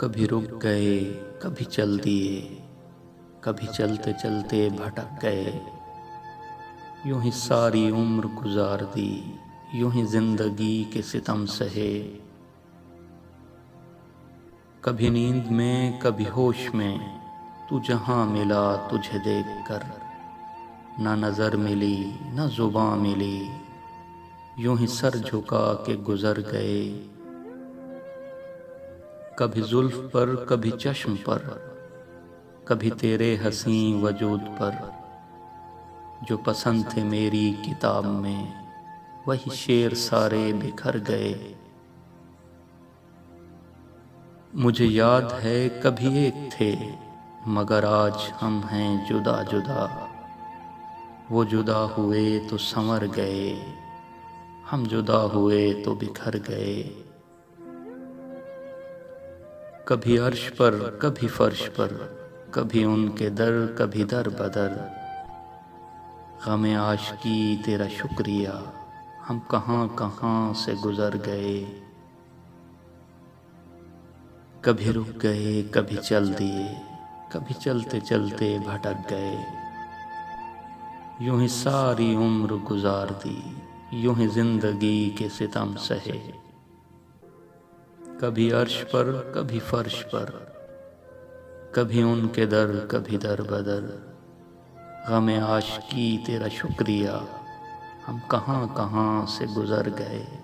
کبھی رک گئے کبھی چل دیے، کبھی چلتے چلتے بھٹک گئے، یوں ہی ساری عمر گزار دی، یوں ہی زندگی کے ستم سہے۔ کبھی نیند میں کبھی ہوش میں تو جہاں ملا تجھے دیکھ کر، نہ نظر ملی نہ زباں ملی، یوں ہی سر جھکا کے گزر گئے۔ کبھی زلف پر کبھی چشم پر، کبھی تیرے حسین وجود پر، جو پسند تھے میری کتاب میں وہی شعر سارے بکھر گئے۔ مجھے یاد ہے کبھی ایک تھے مگر آج ہم ہیں جدا جدا، وہ جدا ہوئے تو سنور گئے، ہم جدا ہوئے تو بکھر گئے۔ کبھی عرش پر کبھی فرش پر، کبھی ان کے در کبھی در بدر، غم عاشقی تیرا شکریہ ہم کہاں کہاں سے گزر گئے۔ کبھی رک گئے کبھی چل دیے، کبھی چلتے چلتے بھٹک گئے، یوں ہی ساری عمر گزار دی، یوں ہی زندگی کے ستم سہے۔ کبھی عرش پر کبھی فرش پر، کبھی ان کے در کبھی در بدر، غم عاشقی تیرا شکریہ ہم کہاں کہاں سے گزر گئے۔